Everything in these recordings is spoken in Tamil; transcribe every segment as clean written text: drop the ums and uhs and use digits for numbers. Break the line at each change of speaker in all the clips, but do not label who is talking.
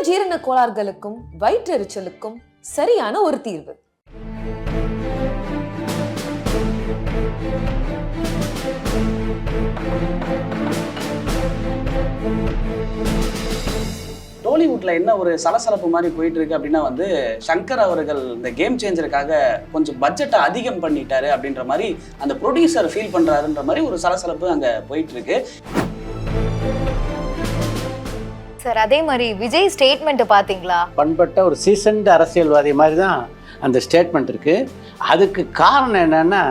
உடல் ஜீரண கோளாறுகளுக்கும் வயிற்றெரிச்சலுக்கும் சரியான ஒரு தீர்வு.
டோலிவுட்ல என்ன ஒரு சலசலப்பு மாதிரி போயிட்டு இருக்கு அப்படின்னா வந்து சங்கர் அவர்கள் இந்த கேம் சேஞ்சருக்காக கொஞ்சம் பட்ஜெட்டை அதிகம் பண்ணிட்டாரு அப்படின்ற மாதிரி அந்த ப்ரொடியூசர் ஃபீல் பண்றாருன்ற மாதிரி ஒரு சலசலப்பு அங்க போயிட்டு இருக்கு.
சார் அதே மாதிரி விஜய் ஸ்டேட்மெண்ட் பாத்தீங்களா?
பண்பட்ட ஒரு சீசன்ட் அரசியல்வாதி மாதிரி தான் அந்த ஸ்டேட்மெண்ட் இருக்கு. அதுக்கு காரணம் என்னன்னா,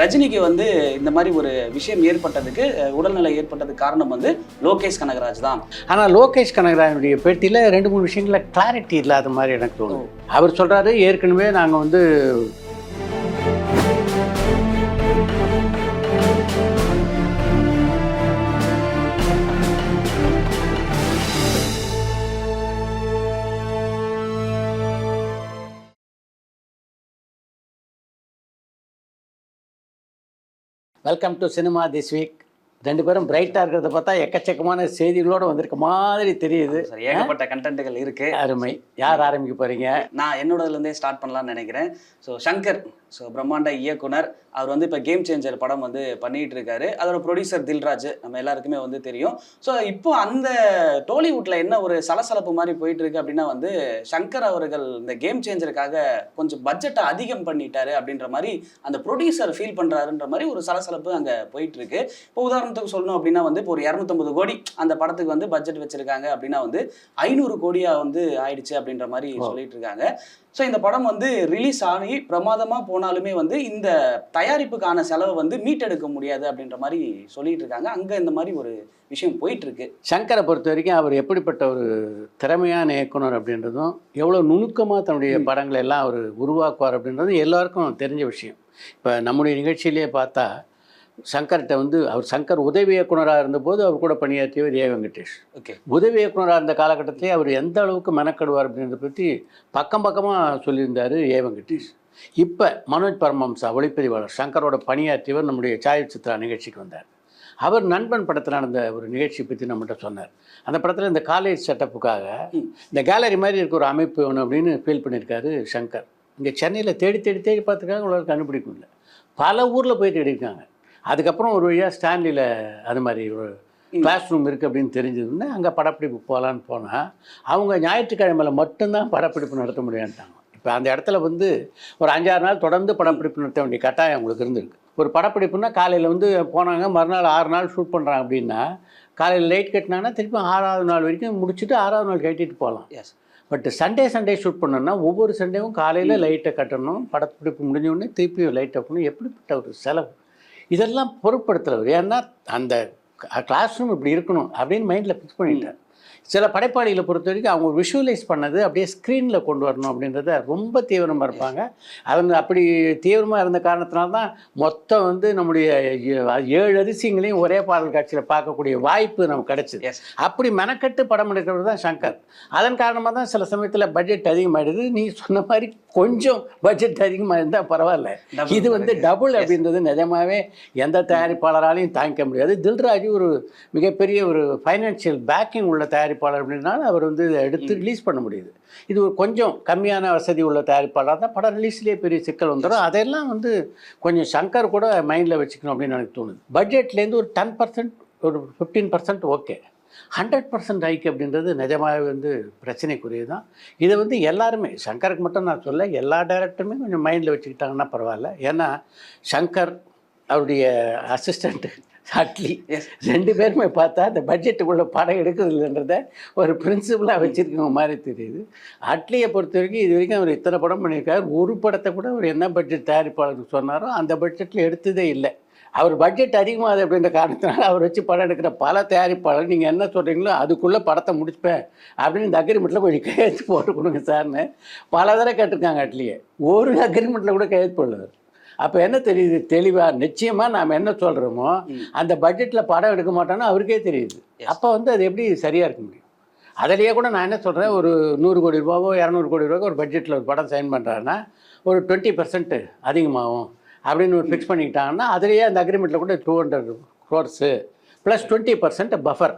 ரஜினிக்கு வந்து இந்த மாதிரி ஒரு விஷயம் ஏற்பட்டதுக்கு உடல்நிலை ஏற்பட்டதுக்கு காரணம் வந்து லோகேஷ் கனகராஜ் தான்.
ஆனால் லோகேஷ் கனகராஜனுடைய பேட்டியில் 2-3 விஷயங்கள கிளாரிட்டி இல்லாத மாதிரி எனக்கு தோணும். அவர் சொல்கிறாரு, ஏற்கனவே நாங்கள் வந்து welcome to cinema this week. 2 பேரும் பிரைட்டாக இருக்கிறத பார்த்தா எக்கச்சக்கமான செய்திகளோடு வந்திருக்க மாதிரி தெரியுது.
ஏகப்பட்ட கண்டென்ட்டுகள் இருக்கு.
அருமை. யார் ஆரம்பிக்க போறீங்க?
நான் என்னோடதுலேருந்தே ஸ்டார்ட் பண்ணலாம்னு நினைக்கிறேன். சங்கர் பிரம்மாண்ட இயக்குனர் அவர் வந்து இப்போ கேம் சேஞ்சர் படம் வந்து பண்ணிட்டு இருக்காரு. அதோட ப்ரொடியூசர் தில்ராஜ் நம்ம எல்லாருக்குமே வந்து தெரியும். ஸோ இப்போ அந்த டோலிவுட்ல என்ன ஒரு சலசலப்பு மாதிரி போயிட்டு இருக்கு அப்படின்னா வந்து சங்கர் அவர்கள் இந்த கேம் சேஞ்சருக்காக கொஞ்சம் பட்ஜெட்டை அதிகம் பண்ணிட்டாரு அப்படின்ற மாதிரி அந்த ப்ரொடியூசர் ஃபீல் பண்றாருன்ற மாதிரி ஒரு சலசலப்பு அங்கே போயிட்டு இருக்கு. இப்போ உதாரணத்துக்கு சொல்லணும் அப்படின்னா வந்து இப்போ ஒரு 250 கோடி அந்த படத்துக்கு வந்து பட்ஜெட் வச்சிருக்காங்க அப்படின்னா வந்து 500 கோடியா வந்து ஆயிடுச்சு அப்படின்ற மாதிரி சொல்லிட்டு இருக்காங்க. ஸோ இந்த படம் வந்து ரிலீஸ் ஆகி பிரமாதமாக போனாலுமே வந்து இந்த தயாரிப்புக்கான செலவை வந்து மீட்டெடுக்க முடியாது அப்படின்ற மாதிரி சொல்லிட்டு இருக்காங்க. அங்கே இந்த மாதிரி ஒரு விஷயம் போயிட்டு இருக்கு.
சங்கரை பொறுத்த வரைக்கும் அவர் எப்படிப்பட்ட ஒரு திறமையான இயக்குனர் அப்படின்றதும், எவ்வளோ நுணுக்கமாக தன்னுடைய படங்களை எல்லாம் அவர் உருவாக்குவார் அப்படின்றதும் எல்லாருக்கும் தெரிஞ்ச விஷயம். இப்போ நம்முடைய நிகழ்ச்சியிலேயே பார்த்தா சங்கர்கிட்ட வந்து அவர் சங்கர் உதவி இயக்குனராக இருந்தபோது அவர் கூட பணியாற்றியவர் ஏ வெங்கடேஷ்.
ஓகே,
உதவி இயக்குனராக இருந்த காலகட்டத்திலே அவர் எந்த அளவுக்கு மெனக்கடுவார் அப்படின்றத பற்றி பக்கமாக சொல்லியிருந்தார் ஏ வெங்கடேஷ். இப்போ மனோஜ் பரமஹம்சா ஒளிப்பதிவாளர் சங்கரோட பணியாற்றியவர் நம்முடைய சாயச்சித்ரா நிகழ்ச்சிக்கு வந்தார். அவர் நண்பன் படத்தில் நடந்த ஒரு நிகழ்ச்சி பற்றி நம்மகிட்ட சொன்னார். அந்த படத்தில் இந்த காலேஜ் செட்டப்புக்காக இந்த கேலரி மாதிரி இருக்க ஒரு அமைப்பு வேணும் அப்படின்னு ஃபீல் பண்ணியிருக்காரு சங்கர். இங்கே சென்னையில் தேடி பார்த்துருக்காங்க, உங்களுக்கு கண்டுபிடிக்க முடியல. பல ஊரில் போய் தேடிருக்காங்க. அதுக்கப்புறம் ஒரு வழியாக ஸ்டான்லியில் அது மாதிரி ஒரு கிளாஸ் ரூம் இருக்குது அப்படின்னு தெரிஞ்சதுன்னா அங்கே படப்பிடிப்பு போகலான்னு போனால் அவங்க ஞாயிற்றுக்கிழமையில் மட்டும்தான் படப்பிடிப்பு நடத்த முடியான்ட்டாங்க. இப்போ அந்த இடத்துல வந்து ஒரு 5-6 நாள் தொடர்ந்து படப்பிடிப்பு நடத்த வேண்டிய கட்டாயம் அவங்களுக்கு இருந்திருக்கு. ஒரு படப்பிடிப்புனா காலையில் வந்து போனாங்க, மறுநாள் 6 நாள் ஷூட் பண்ணுறாங்க அப்படின்னா காலையில் லைட் கட்டினாங்கன்னா திருப்பி 6ஆவது நாள் வரைக்கும் முடிச்சுட்டு 6ஆவது நாள் கட்டிட்டு போகலாம்.
எஸ்.
பட் சண்டே ஷூட் பண்ணோன்னா ஒவ்வொரு சண்டேவும் காலையில் லைட்டை கட்டணும், படப்பிடிப்பு முடிஞ்சோடனே திருப்பி லைட் வைக்கணும். எப்படிப்பட்ட ஒரு செலவு! இதெல்லாம் பொருட்படுத்துகிறவர். ஏன்னா அந்த கிளாஸ் ரூம் இப்படி இருக்கணும் அப்படின்னு மைண்டில் ஃபிக்ஸ் பண்ணிட்டார். சில படைப்பாளிகளை பொறுத்த வரைக்கும் அவங்க விஷுவலைஸ் பண்ணது அப்படியே ஸ்க்ரீனில் கொண்டு வரணும் அப்படின்றத ரொம்ப தீவிரமாக இருப்பாங்க. அவங்க அப்படி தீவிரமாக இருந்த காரணத்தினால்தான் மொத்தம் வந்து நம்முடைய 7 அதிசயங்களையும் ஒரே பாடல் காட்சியில் பார்க்கக்கூடிய வாய்ப்பு நமக்கு கிடைச்சிது. அப்படி மெனக்கட்டு படம் எடுக்கிறவர் தான் சங்கர். அதன் காரணமாக தான் சில சமயத்தில் பட்ஜெட் அதிகமாகிடுது. நீ சொன்ன மாதிரி கொஞ்சம் பட்ஜெட் அதிகமாக இருந்தால் பரவாயில்ல, இது வந்து டபுள் அப்படின்றது நிஜமாகவே எந்த தயாரிப்பாளராலையும் தாங்கிக்க முடியாது. தில்ராஜ் ஒரு மிகப்பெரிய ஒரு ஃபைனான்சியல் பேக்கிங் உள்ள தயாரிப்பாளர் அப்படின்னால அவர் வந்து இதை எடுத்து ரிலீஸ் பண்ண முடியுது. இது ஒரு கொஞ்சம் கம்மியான வசதி உள்ள தயாரிப்பாளராக தான் படம் ரிலீஸ்லேயே பெரிய சிக்கல் வந்துடும். அதெல்லாம் வந்து கொஞ்சம் சங்கர் கூட மைண்டில் வச்சுக்கணும் அப்படின்னு எனக்கு தோணுது. பட்ஜெட்லேருந்து ஒரு 10%, ஒரு 15% ஓகே. 100% ஹைக் அப்படின்றது நிஜமாகவே வந்து பிரச்சனைக்குரியது தான். இதை வந்து எல்லாருமே, சங்கருக்கு மட்டும் நான் சொல்ல, எல்லா டைரக்டருமே கொஞ்சம் மைண்டில் வச்சுக்கிட்டாங்கன்னா பரவாயில்ல. ஏன்னா சங்கர் அவருடைய அசிஸ்டண்ட்டு அட்லி 2 பேருமே பார்த்தா அந்த பட்ஜெட்டுக்குள்ளே படம் எடுக்கிறது இல்லைன்றத ஒரு பிரின்சிபலாக வச்சுருக்கவங்க மாதிரி தெரியுது. அட்லியை பொறுத்த வரைக்கும் இது வரைக்கும் அவர் இத்தனை படம் பண்ணியிருக்காரு. ஒரு படத்தை கூட அவர் என்ன பட்ஜெட் தயாரிப்பாளருக்கு சொன்னாரோ அந்த பட்ஜெட்டில் எடுத்ததே இல்லை. அவர் பட்ஜெட் அதிகமாகுது அப்படின்ற காரணத்தினால அவர் வச்சு படம் எடுக்கிற பல தயாரிப்பாளர் நீங்கள் என்ன சொல்கிறீங்களோ அதுக்குள்ளே படத்தை முடிச்சுப்பேன் அப்படின்னு இந்த அக்ரிமெண்ட்டில் கொஞ்சம் கையெழுத்து போட்டு கொடுங்க சார்னு பல தடவை கேட்டிருக்காங்க. அட்லியை ஒரு அக்ரிமெண்ட்டில் கூட கையெழுத்து போடல. அப்போ என்ன தெரியுது தெளிவாக, நிச்சயமாக நாம் என்ன சொல்கிறோமோ அந்த பட்ஜெட்டில் படம் எடுக்க மாட்டோன்னா அவருக்கே தெரியுது. அப்போ வந்து அது எப்படி சரியாக இருக்க முடியும்? அதிலேயே கூட நான் என்ன சொல்கிறேன், ஒரு 100 கோடி ரூபாவோ 200 கோடி ரூபாய்க்கு ஒரு பட்ஜெட்டில் ஒரு படம் சைன் பண்ணுறாருன்னா ஒரு 20% அதிகமாகும் அப்படின்னு ஒரு ஃபிக்ஸ் பண்ணிக்கிட்டாங்கன்னா அதுலேயே அந்த அக்ரிமெண்ட்டில் கூட 200 crores ப்ளஸ் 20% பஃபர்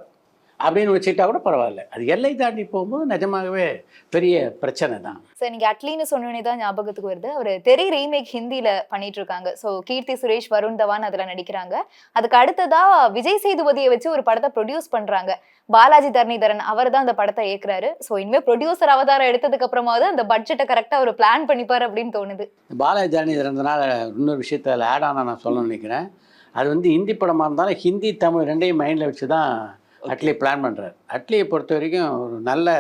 அப்படின்னு வச்சுக்கிட்டா கூட பரவாயில்ல. அது எல்லை தாண்டி போகும்போது நிஜமாகவே பெரிய பிரச்சனை தான்.
சார் நீங்க அட்லின்னு சொன்னோடனே தான் ஞாபகத்துக்கு வருது. அவர் தெரி ரீமேக் ஹிந்தியில பண்ணிட்டு இருக்காங்க. ஸோ கீர்த்தி சுரேஷ், வருண் தவான் அதுல நடிக்கிறாங்க. அதுக்கு அடுத்ததா விஜய் சேதுபதியை வச்சு ஒரு படத்தை ப்ரொடியூஸ் பண்றாங்க. பாலாஜி தரணிதரன் அவர் தான் அந்த படத்தை இயக்குறாரு. ஸோ இனிமே ப்ரொடியூசர் அவதாரம் எடுத்ததுக்கு அப்புறமாவது அந்த பட்ஜெட்டை கரெக்டா ஒரு பிளான் பண்ணிப்பாரு அப்படின்னு தோணுது.
பாலாஜி தரணிதரனால இன்னொரு விஷயத்தை அதில் ஆட் ஆனா நான் சொல்லணும்னு நினைக்கிறேன். அது வந்து ஹிந்தி படமாக இருந்தாலும் ஹிந்தி தமிழ் ரெண்டையும் மைண்டில் வச்சு தான் அட்லி பிளான் பண்ணுறாரு. அட்லியை பொறுத்த வரைக்கும் ஒரு நல்ல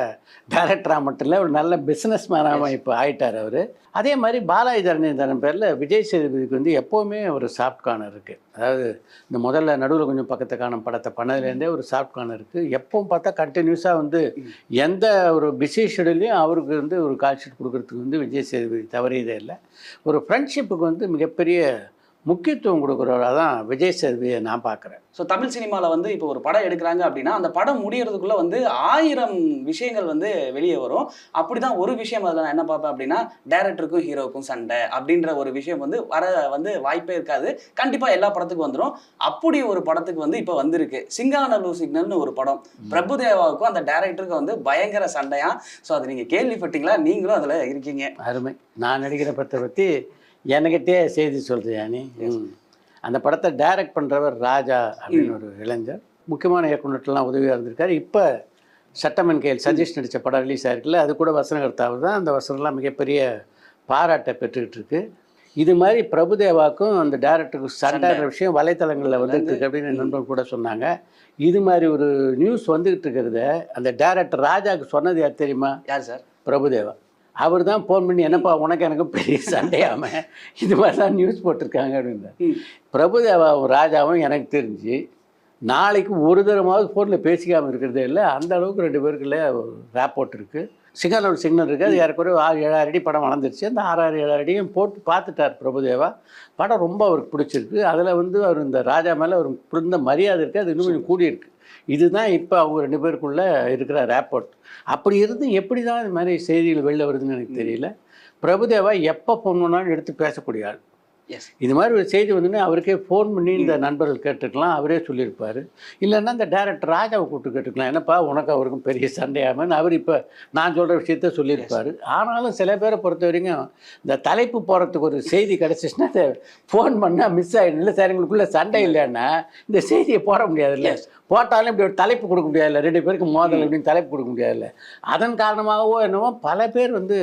டைரக்டராக மட்டும் இல்லை, ஒரு நல்ல பிஸ்னஸ் மேனாக இப்போ ஆகிட்டார் அவர். அதே மாதிரி பாலாஜி தரணிதரன் பேரில் விஜய் சேதுபதிக்கு வந்து எப்போவுமே ஒரு சாஃப்ட் கார்னர் இருக்குது. அதாவது இந்த முதல்ல நடுவில் கொஞ்சம் பக்கத்தை காணும் படத்தை பண்ணதுலேருந்தே ஒரு சாஃப்ட் கார்னர் இருக்குது. எப்பவும் பார்த்தா கண்டினியூஸாக வந்து எந்த ஒரு பிஸி ஷெடியூலையும் அவருக்கு வந்து ஒரு கால் ஷீட் கொடுக்குறதுக்கு வந்து விஜய் சேதுபதி தவறியதே இல்லை. ஒரு ஃப்ரெண்ட்ஷிப்புக்கு வந்து மிகப்பெரிய முக்கியத்துவம் கொடுக்குறவராக தான் விஜய் சேதுபதியை நான் பார்க்குறேன்.
ஸோ தமிழ் சினிமாவில் வந்து இப்போ ஒரு படம் எடுக்கிறாங்க அப்படின்னா அந்த படம் முடியறதுக்குள்ளே வந்து 1000 விஷயங்கள் வந்து வெளியே வரும். அப்படி தான் ஒரு விஷயம் அதில் நான் என்ன பார்ப்பேன் அப்படின்னா, டைரக்டருக்கும் ஹீரோவுக்கும் சண்டை அப்படின்ற ஒரு விஷயம் வந்து வர வந்து வாய்ப்பே இருக்காது. கண்டிப்பாக எல்லா படத்துக்கும் வந்துடும். அப்படி ஒரு படத்துக்கு வந்து இப்போ வந்திருக்கு சிங்காநல்லூர் சிக்னல்னு ஒரு படம். பிரபுதேவாவுக்கும் அந்த டைரக்டருக்கும் வந்து பயங்கர சண்டையா. ஸோ அதை நீங்கள் கேள்விப்பட்டீங்களா? நீங்களும் அதில் இருக்கீங்க.
அருமை. நான் நடிக்கிற படத்தை பற்றி என்கிட்டே செய்தி சொல்கிறியா நீ? அந்த படத்தை டைரக்ட் பண்ணுறவர் ராஜா அப்படின்னு ஒரு இளைஞர், முக்கியமான இயக்குநர்லாம் உதவியாக இருந்திருக்காரு. இப்போ சட்டமன் கையில் சஜீஷ் நடித்த படம் ரிலீஸ் ஆகிருக்குல்ல, அது கூட வசனகர்த்தாவு தான். அந்த வசனம்லாம் மிகப்பெரிய பாராட்டை பெற்றுக்கிட்டு இருக்கு. இது மாதிரி பிரபுதேவாக்கும் அந்த டைரக்டருக்கு சண்டைன்ற விஷயம் வலைத்தளங்களில் வந்துட்டு இருக்கு அப்படின்னு நண்பர்கள் கூட சொன்னாங்க. இது மாதிரி ஒரு நியூஸ் வந்துக்கிட்டு இருக்கிறத அந்த டைரக்டர் ராஜாவுக்கு சொன்னது யார் தெரியுமா?
யார் சார்?
பிரபுதேவா. அவர் தான் ஃபோன் பண்ணி, என்னப்பா உனக்கு எனக்கு பெரிய சண்டையாமல் இது மாதிரி தான் நியூஸ் போட்டிருக்காங்க அப்படின்னு. பிரபுதேவாவும் ராஜாவும் எனக்கு தெரிஞ்சு நாளைக்கு ஒரு தரமாவது ஃபோனில் பேசிக்காமல் இருக்கிறதே இல்லை. அந்த அளவுக்கு 2 பேருக்குள்ள ரேப்போர்ட் இருக்குது. சிங்காநல்லூர் சிக்னல் இருக்குது. அது ஏறக்குறைய 6-7 அடி படம் வளர்ந்துருச்சு. அந்த 6-7 அடியும் போட்டு பார்த்துட்டார் பிரபுதேவா. படம் ரொம்ப அவருக்கு பிடிச்சிருக்கு. அதில் வந்து அவர் இந்த ராஜா மேலே ஒரு புரிந்த மரியாதை இருக்குது. அது இன்னும் கொஞ்சம் கூடியிருக்கு. இதுதான் இப்போ அவங்க 2 பேருக்குள்ளே இருக்கிற ரேப்போர்ட். அப்படி இருந்து எப்படி தான் இது மாதிரி செய்திகள் வெளில வருதுன்னு எனக்கு தெரியல. பிரபுதேவா எப்போ ஃபோன் பண்ணாலும் எடுத்து பேசக்கூடிய ஆள். இது மாதிரி ஒரு செய்தி வந்துன்னு அவருக்கே ஃபோன் பண்ணி இந்த நண்பர்கள் கேட்டுக்கலாம், அவரே சொல்லியிருப்பார். இல்லைன்னா இந்த டைரக்டர் ராஜாவை கூப்பிட்டு கேட்டுக்கலாம், என்னப்பா உனக்கு அவருக்கும் பெரிய சண்டையாமன்னு அவர் இப்போ நான் சொல்கிற விஷயத்த சொல்லியிருப்பார். ஆனாலும் சில பேரை பொறுத்த வரைக்கும் இந்த தலைப்பு போகிறதுக்கு ஒரு செய்தி கிடச்சிச்சுன்னா அதை ஃபோன் பண்ணால் மிஸ் ஆகிடும். இல்லை சார் எங்களுக்குள்ளே சண்டை இல்லைன்னா இந்த செய்தியை போட முடியாதுல்ல, போட்டாலும் இப்படி ஒரு தலைப்பு கொடுக்க முடியாதுல்ல, 2 பேருக்கு மோதல் அப்படின்னு தலைப்பு கொடுக்க முடியாதுல்ல. அதன் காரணமாகவோ என்னவோ பல பேர் வந்து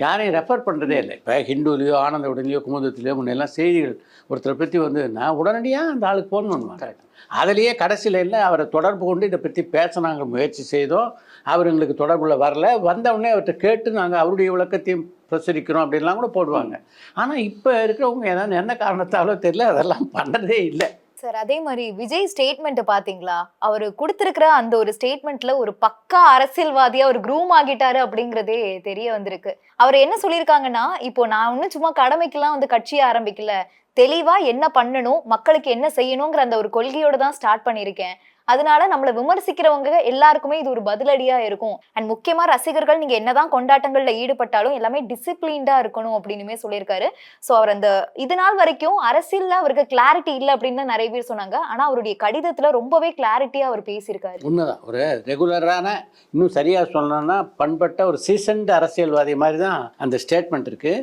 யாரையும் ரெஃபர் பண்ணுறதே இல்லை. இப்போ ஹிந்துலேயோ ஆனந்த உடனேயோ குமுதத்துலேயோ முன்னெல்லாம் செய்திகள் ஒருத்தரை பற்றி வந்து நான் உடனடியாக அந்த ஆளுக்கு ஃபோன் பண்ணுவேன். அதுலேயே கடைசியில் இல்லை அவரை தொடர்பு கொண்டு இதை பற்றி பேச நாங்கள் முயற்சி செய்தோம். அவர் எங்களுக்கு தொடர்புல வரல. வந்தவுடனே அவர்கிட்ட கேட்டு நாங்கள் அவருடைய விளக்கத்தையும் பிரசுரிக்கிறோம் அப்படின்லாம் கூட போடுவாங்க. ஆனால் இப்போ இருக்கிறவங்க ஏதாவது என்ன காரணத்தாலோ தெரியல, அதெல்லாம் பண்ணுறதே இல்லை.
சார் அதே மாதிரி விஜய் ஸ்டேட்மெண்ட் பாத்தீங்களா? அவர் கொடுத்திருக்கிற அந்த ஒரு ஸ்டேட்மெண்ட்ல ஒரு பக்கா அரசியல்வாதியா ஒரு க்ரூம் ஆகிட்டாரு அப்படிங்கறதே தெரிய வந்திருக்கு. அவர் என்ன சொல்லியிருக்காங்கன்னா, இப்போ நான் ஒன்னும் சும்மா கடமைக்கெல்லாம் வந்து கட்சியை ஆரம்பிக்கல, தெளிவா என்ன பண்ணணும், மக்களுக்கு என்ன செய்யணுங்கிற அந்த ஒரு கொள்கையோட தான் ஸ்டார்ட் பண்ணியிருக்கேன். அதனால நம்மளை விமர்சிக்கிறவங்க எல்லாருக்குமே இது ஒரு பதிலடியா இருக்கும். அண்ட் முக்கியமா ரசிகர்கள் நீங்க என்னதான் கொண்டாட்டங்கள்ல ஈடுபட்டாலும் எல்லாமே டிசிப்ளின்டா இருக்கணும் அப்படின்னுமே சொல்லியிருக்காரு. ஸோ அவர் அந்த இது நாள் வரைக்கும் அரசியல்ல அவருக்கு கிளாரிட்டி இல்லை அப்படின்னு தான் நிறைய பேர் சொன்னாங்க. ஆனா அவருடைய கடிதத்துல ரொம்பவே கிளாரிட்டியா அவர் பேசியிருக்காரு.
உண்மைதான். ஒரு ரெகுலரான, இன்னும் சரியா சொல்லணும்னா பண்பட்ட ஒரு சீசன்டு அரசியல்வாதி மாதிரி தான் அந்த ஸ்டேட்மெண்ட் இருக்கு.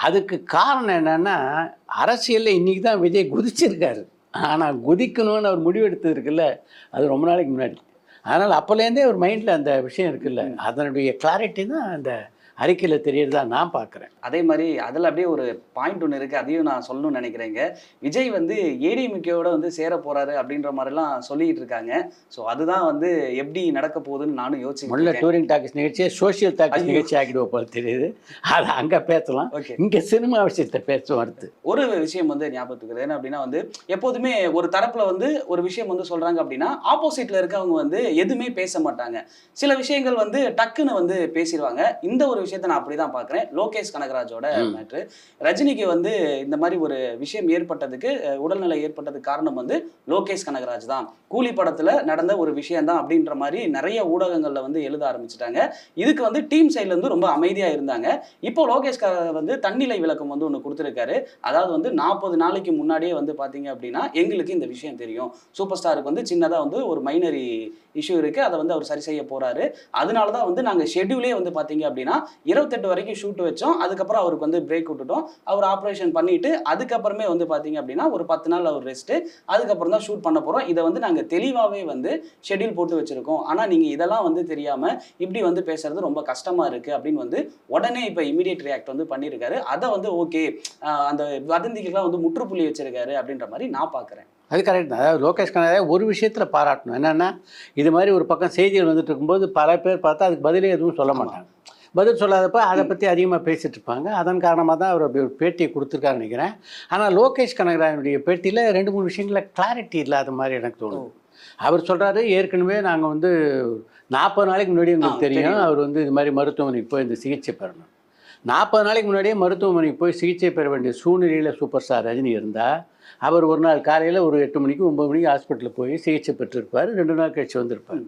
அதுக்கு காரணம் என்னன்னா, அரசியல்ல இன்னைக்கு தான் விஜய் குதிச்சிருக்காரு. ஆனால் குதிக்கணும்னு அவர் முடிவெடுத்தது இருக்குல்ல, அது ரொம்ப நாளைக்கு முன்னாடி. அதனால் அப்போலேருந்தே ஒரு மைண்டில் அந்த விஷயம் இருக்குல்ல, அதனுடைய கிளாரிட்டி தான் அந்த அறிக்கையில் தெரியறதா நான் பார்க்குறேன்.
அதே மாதிரி அதில் அப்படியே ஒரு பாயிண்ட் ஒன்று இருக்குது, அதையும் நான் சொல்லணும்னு நினைக்கிறேங்க. விஜய் வந்து ஏடிஎம்கேவோட வந்து சேர போகிறாரு அப்படின்ற மாதிரிலாம் சொல்லிக்கிட்டு இருக்காங்க. ஸோ அதுதான் வந்து எப்படி நடக்க போகுதுன்னு நானும் யோசிச்சு
முதல்ல டூரிங் டாக்கிஸ் நிகழ்ச்சியை சோஷியல் டாக்கிஸ் நிகழ்ச்சி ஆக்கிடுவோம் போல தெரியுது. அதை அங்கே பேசலாம்.
ஓகே,
இங்கே சினிமா விஷயத்தை பேசுவோம். அடுத்து ஒரு
விஷயம் வந்து ஞாபகத்துக்கு என்ன அப்படின்னா வந்து, எப்போதுமே ஒரு தரப்பில் வந்து ஒரு விஷயம் வந்து சொல்கிறாங்க அப்படின்னா ஆப்போசிட்டில் இருக்கவங்க வந்து எதுவுமே பேச மாட்டாங்க. சில விஷயங்கள் வந்து டக்குன்னு வந்து பேசிடுவாங்க. இந்த ஒரு விஷயத்தை நான் அப்படி தான் பார்க்குறேன். லோகேஷ் கனகராஜோட மேட்ரு. ரஜினிக்கு வந்து இந்த மாதிரி ஒரு விஷயம் ஏற்பட்டதுக்கு, உடல்நிலை ஏற்பட்டதுக்கு காரணம் வந்து லோகேஷ் கனகராஜ் தான். கூலி படத்தில் நடந்த ஒரு விஷயம் தான் அப்படின்ற மாதிரி நிறைய ஊடகங்களில் வந்து எழுத ஆரம்பிச்சிட்டாங்க. இதுக்கு வந்து டீம் சைட்லேருந்து ரொம்ப அமைதியாக இருந்தாங்க. இப்போ லோகேஷ் வந்து தன்னிலை விளக்கம் வந்து ஒன்று கொடுத்துருக்காரு. அதாவது வந்து 40 நாளைக்கு முன்னாடியே வந்து பார்த்தீங்க அப்படின்னா எங்களுக்கு இந்த விஷயம் தெரியும். சூப்பர் ஸ்டாருக்கு வந்து சின்னதாக வந்து ஒரு மைனரி இஷ்யூ இருக்குது, அதை வந்து அவர் சரி செய்ய போகிறாரு. அதனால தான் வந்து நாங்கள் ஷெட்யூலே வந்து பார்த்தீங்க அப்படின்னா 28 வரைக்கும் ஷூட் வச்சோம். அதுக்கப்புறம் அவருக்கு வந்து பிரேக் விட்டுட்டோம். அவர் ஆப்ரேஷன் பண்ணிவிட்டு அதுக்கப்புறமே வந்து பார்த்தீங்க அப்படின்னா ஒரு 10 நாள் அவர் ரெஸ்ட்டு, அதுக்கப்புறம் தான் ஷூட் பண்ண போகிறோம். இதை வந்து நாங்கள் தெளிவாகவே வந்து ஷெட்யூல் போட்டு வச்சுருக்கோம். ஆனால் நீங்கள் இதெல்லாம் வந்து தெரியாமல் இப்படி வந்து பேசுறது ரொம்ப கஷ்டமாக இருக்குது அப்படின்னு வந்து உடனே இப்போ இமீடியட் ரியாக்ட் வந்து பண்ணியிருக்காரு. அதை வந்து ஓகே, அந்த வதந்திக்கெல்லாம் வந்து முற்றுப்புள்ளி வச்சிருக்காரு அப்படின்ற மாதிரி நான் பார்க்குறேன்.
அது கரெக்ட் தான். அதாவது லோகேஷ் கனகராஜ் ஒரு விஷயத்தில் பாராட்டணும். என்னென்னா, இது மாதிரி ஒரு பக்கம் செய்திகள் வந்துட்டு இருக்கும்போது பல பேர் பார்த்தா அதுக்கு பதிலே எதுவும் சொல்ல மாட்டாங்க. பதில் சொல்லாதப்ப அதை பற்றி அதிகமாக பேசிகிட்டு இருப்பாங்க. அதன் காரணமாக தான் அவர் அப்படி ஒரு பேட்டியை கொடுத்துருக்காருன்னு நினைக்கிறேன். ஆனால் லோகேஷ் கனகராஜனுடைய பேட்டியில் 2-3 விஷயங்களில் கிளாரிட்டி இல்லாத மாதிரி எனக்கு தோணுது. அவர் சொல்கிறாரு, ஏற்கனவே நாங்கள் வந்து 40 நாளைக்கு முன்னாடி உங்களுக்கு தெரியும் அவர் வந்து இது மாதிரி மருத்துவமனைக்கு போய் இந்த சிகிச்சை பெறணும். 40 நாளைக்கு முன்னாடியே மருத்துவமனைக்கு போய் சிகிச்சை பெற வேண்டிய சூழ்நிலையில் சூப்பர் ஸ்டார் ரஜினி இருந்தால் அவர் ஒரு நாள் காலையில் ஒரு 8 மணிக்கு 9 மணிக்கு ஹாஸ்பிட்டலில் போய் சிகிச்சை பெற்றிருப்பார். 2 நாள் கழிச்சு வந்திருப்பார்.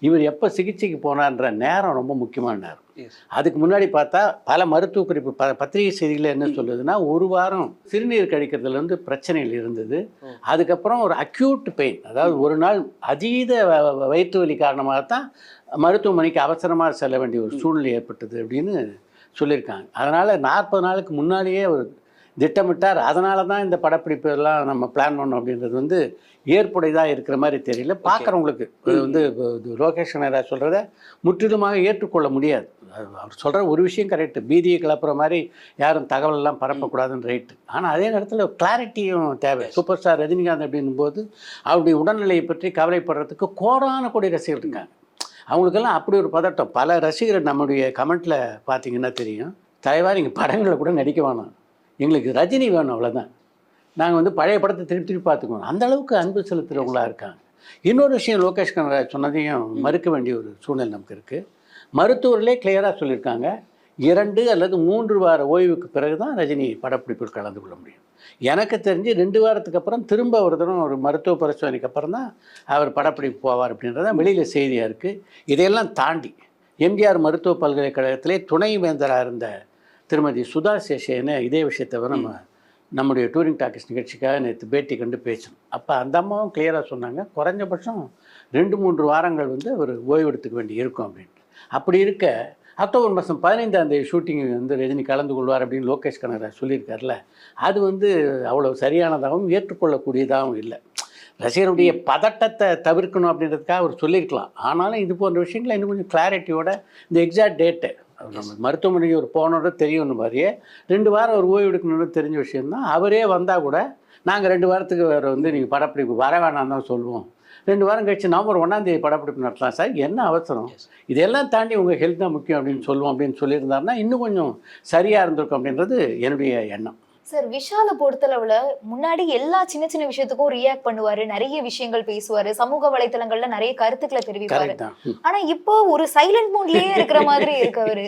இவர் எப்போ சிகிச்சைக்கு போனான்ற நேரம் ரொம்ப முக்கியமான நேரம். அதுக்கு முன்னாடி பார்த்தா பல மருத்துவ குறிப்பு பத்திரிகை செய்திகளில் என்ன சொல்லுதுன்னா, ஒரு வாரம் சிறுநீர் கழிக்கிறதுலேருந்து பிரச்சனைகள் இருந்தது. அதுக்கப்புறம் ஒரு அக்யூட் பெயின், அதாவது ஒரு நாள் அதீத வயிற்று வலி காரணமாகத்தான் மருத்துவமனைக்கு அவசரமாக செல்ல வேண்டிய ஒரு சூழ்நிலை ஏற்பட்டது அப்படின்னு சொல்லியிருக்காங்க. அதனால் 40 நாளுக்கு முன்னாடியே அவர் திட்டமிட்டார். அதனால தான் இந்த படப்பிடிப்பு எல்லாம் நம்ம பிளான் பண்ணோம் அப்படின்றது வந்து ஏற்புடையதாக இருக்கிற மாதிரி தெரியல பார்க்குறவங்களுக்கு. அது வந்து லோகேஷ் கனகராஜ் சொல்கிறத முற்றிலுமாக ஏற்றுக்கொள்ள முடியாது. அவர் சொல்கிற ஒரு விஷயம் கரெக்டு, பீதியை கிளப்புற மாதிரி யாரும் தகவல் எல்லாம் பரப்பக்கூடாதுன்னு ரைட்டு. ஆனால் அதே நேரத்தில் கிளாரிட்டியும் தேவை. சூப்பர் ஸ்டார் ரஜினிகாந்த் அப்படின்னும் போது அவருடைய உடல்நிலையை பற்றி கவலைப்படுறதுக்கு கோடான கோடி ரசிகர்கள் இருக்காங்க. அவங்களுக்கெல்லாம் அப்படி ஒரு பதட்டம். பல ரசிகர்கள் நம்முடைய கமெண்ட்டில் பார்த்தீங்கன்னா தெரியும், தலைவா நீங்கள் படங்களில் கூட நடிக்க வேணாம், எங்களுக்கு ரஜினி வேணும், அவ்வளோதான், நாங்கள் வந்து பழைய படத்தை திருப்பி பார்த்துக்கணும், அந்த அளவுக்கு அன்பு செலுத்துகிறவங்களா இருக்காங்க. இன்னொரு விஷயம் லோகேஷ் கனகராஜ் சொன்னதையும் மறுக்க வேண்டிய ஒரு சூழ்நிலை நமக்கு இருக்குது. மருத்துவர்களே கிளியராக சொல்லியிருக்காங்க, 2 அல்லது 3 வார ஓய்வுக்கு பிறகு தான் ரஜினி படப்பிடிப்பில் கலந்து கொள்ள முடியும். எனக்கு தெரிஞ்சு 2 வாரத்துக்கு அப்புறம் திரும்ப ஒரு தரம் ஒரு மருத்துவ பரிசோதனைக்கு அப்புறம் தான் அவர் படப்பிடிப்பு போவார் அப்படின்றத வெளியில் செய்தியாக இருக்குது. இதையெல்லாம் தாண்டி எம்ஜிஆர் மருத்துவ பல்கலைக்கழகத்திலே துணை வேந்தராக இருந்த திருமதி சுதா சேஷேன்னு இதே விஷயத்தை நம்முடைய டூரிங் டாக்கிஸ் நிகழ்ச்சிக்காக நேற்று பேட்டி கண்டு பேசணும். அப்போ அந்த அம்மாவும் கிளியராக சொன்னாங்க, குறைஞ்சபட்சம் 2-3 வாரங்கள் வந்து அவர் ஓய்வெடுத்துக்க வேண்டி இருக்கும் அப்படின்ட்டு. அப்படி இருக்க அக்டோபர் மாதம் 15ஆம் தேதி ஷூட்டிங் வந்து ரஜினி கலந்து கொள்வார் அப்படின்னு லோகேஷ் கனகராஜ் சொல்லியிருக்காருல, அது வந்து அவ்வளோ சரியானதாகவும் ஏற்றுக்கொள்ளக்கூடியதாகவும் இல்லை. ரசிகருடைய பதட்டத்தை தவிர்க்கணும் அப்படின்றதுக்காக அவர் சொல்லியிருக்கலாம். ஆனாலும் இது போன்ற விஷயங்களை இன்னும் கொஞ்சம் கிளாரிட்டியோட இந்த எக்ஸாக்ட் டேட்டு நம்ம மருத்துவமனைக்கு ஒரு போனோட தெரியும் மாதிரியே 2 வாரம் ஒரு ஓய்வு எடுக்கணும்னு தெரிஞ்ச விஷயம்தான். அவரே வந்தால் கூட நாங்கள் 2 வாரத்துக்கு வேறு வந்து நீங்கள் படப்பிடிப்பு வர வேணாம் தான் சொல்லுவோம், 2 வாரம் கழிச்சு நவம்பர் 1ஆம் தேதி படப்பிடிப்பு நடத்தலாம் சார், என்ன அவசரம், இதெல்லாம் தாண்டி உங்கள் ஹெல்த் தான் முக்கியம் அப்படின்னு சொல்லுவோம் அப்படின்னு சொல்லியிருந்தாருன்னா இன்னும் கொஞ்சம் சரியாக இருந்திருக்கும் அப்படின்றது என்னுடைய எண்ணம்.
சார், விஷாலை பொறுத்தளவுல முன்னாடி எல்லா சின்ன சின்ன விஷயத்துக்கும் ரியாக்ட் பண்ணுவாரு, நிறைய விஷயங்கள் பேசுவாரு, சமூக வலைத்தளங்கள்ல நிறைய கருத்துக்களை தெரிவிப்பாரு. ஆனா இப்போ ஒரு சைலண்ட் மூட்லயே இருக்கிற மாதிரி இருக்கு அவரு.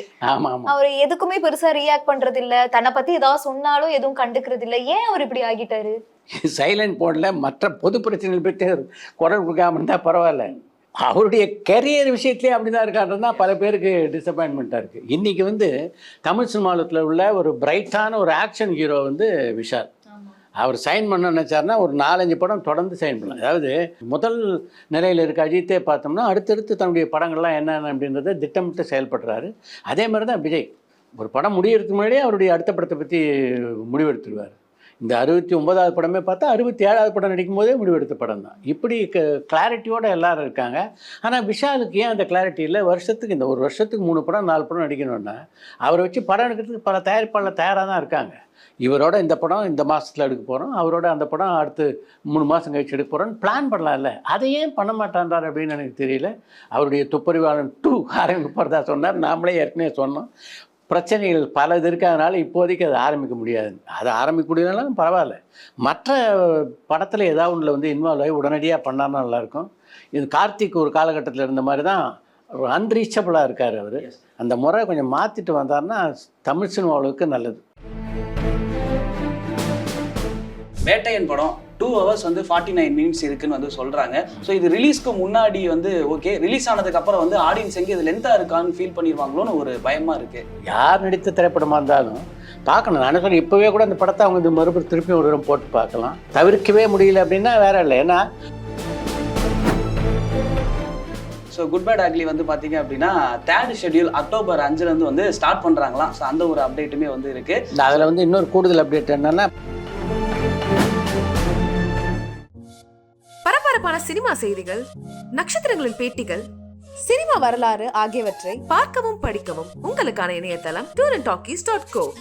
அவரு எதுக்குமே பெருசா ரியாக்ட் பண்றது இல்ல, தன்னை பத்தி ஏதாவது சொன்னாலும் எதுவும் கண்டுக்கிறது இல்ல. ஏன் அவர் இப்படி ஆகிட்டாரு?
சைலண்ட் போர்டில் மற்ற பொது பிரச்சனைகள் பற்றி குரல் கொடுக்காம இருந்தால் பரவாயில்ல, அவருடைய கெரியர் விஷயத்துலேயே அப்படி தான் இருக்காருன்னா பல பேருக்கு டிசப்பாயின்மெண்ட்டாக இருக்குது. இன்றைக்கி வந்து தமிழ் சினிமாவில் உள்ள ஒரு பிரைட்டான ஒரு ஆக்ஷன் ஹீரோ வந்து விஷால். அவர் சைன் பண்ண நினச்சார்னா ஒரு 4-5 படம் தொடர்ந்து சைன் பண்ணலாம். அதாவது முதல் நிலையில் இருக்க அஜித்தே பார்த்தோம்னா அடுத்தடுத்து தன்னுடைய படங்கள்லாம் என்னென்ன அப்படின்றத திட்டமிட்டு செயல்படுறாரு. அதே மாதிரி தான் விஜய். ஒரு படம் முடியறதுக்கு முன்னாடியே அவருடைய அடுத்த படத்தை பற்றி முடிவெடுத்துருவார். இந்த 69வது படமே பார்த்தா 67வது படம் நடிக்கும் போதே முடிவெடுத்த படம் தான். இப்படி கிளாரிட்டியோடு எல்லோரும் இருக்காங்க. ஆனால் விஷாலுக்கு ஏன் அந்த கிளாரிட்டி இல்லை? வருஷத்துக்கு இந்த ஒரு வருஷத்துக்கு 3 படம் 4 படம் நடிக்கணும்னா அவரை வச்சு படம் எடுக்கிறதுக்கு பல தயாரிப்பாளர் தயாராக தான் இருக்காங்க. இவரோட இந்த படம் இந்த மாதத்தில் எடுக்க போகிறோம், அவரோட அந்த படம் அடுத்து 3 மாதம் கழிச்சு எடுக்க போகிறோன்னு பிளான் பண்ணலாம்ல. அதை ஏன் பண்ண மாட்டான்றார் அப்படின்னு எனக்கு தெரியல. அவருடைய துப்பறிவாளன் 2 ஆரம்பிப்பறதா சொன்னார். நாமளே ஏற்கனவே சொன்னோம், பிரச்சனைகள் பல இது இருக்கிறதுனால இப்போதைக்கு அதை ஆரம்பிக்க முடியாது. அதை ஆரம்பிக்க முடியாதுனாலும் பரவாயில்ல, மற்ற படத்தில் ஏதாவது ஒன்றில் வந்து இன்வால்வ் ஆகி உடனடியாக பண்ணாமல் நல்லாயிருக்கும். இது கார்த்திக் ஒரு காலகட்டத்தில் இருந்த மாதிரி தான் ஒரு அன்ரீச்சபிளாக இருக்கார் அவர். அந்த முறை கொஞ்சம் மாற்றிட்டு வந்தார்னா தமிழ் சினிமாவுக்கு நல்லது.
வேட்டையன் படம் 2 hours வந்து 49 minutes இருக்குன்னு வந்து சொல்கிறாங்க. ஸோ இது ரிலீஸ்க்கு முன்னாடி வந்து ஓகே, ரிலீஸ் ஆனதுக்கப்புறம் வந்து ஆடியன்ஸ் எங்கே இது லென்த்தாக இருக்கான்னு ஃபீல் பண்ணிடுவாங்களோன்னு ஒரு பயமாக இருக்குது.
யார் நடித்த திரைப்படமாக இருந்தாலும் பார்க்கணும். நான் சொல்கிறேன், இப்போவே கூட அந்த படத்தை அவங்க இது மறுபடியும் திருப்பி ஒரு தடவை போட்டு பார்க்கலாம். தவிர்க்கவே முடியல அப்படின்னா வேற இல்லை. ஏன்னா
ஸோ குட் பேட் அக்லி வந்து பார்த்தீங்க அப்படின்னா 3rd schedule October 5 வந்து ஸ்டார்ட் பண்ணுறாங்களாம். ஸோ அந்த ஒரு அப்டேட்டுமே வந்து இருக்குது.
அதில் வந்து இன்னொரு கூடுதல் அப்டேட் என்னன்னா,
பரபரப்பான சினிமா செய்திகள், நட்சத்திரங்களின் பேட்டிகள், சினிமா வரலாறு ஆகியவற்றை பார்க்கவும் படிக்கவும் உங்களுக்கான இணையதளம் tourantalkies.co.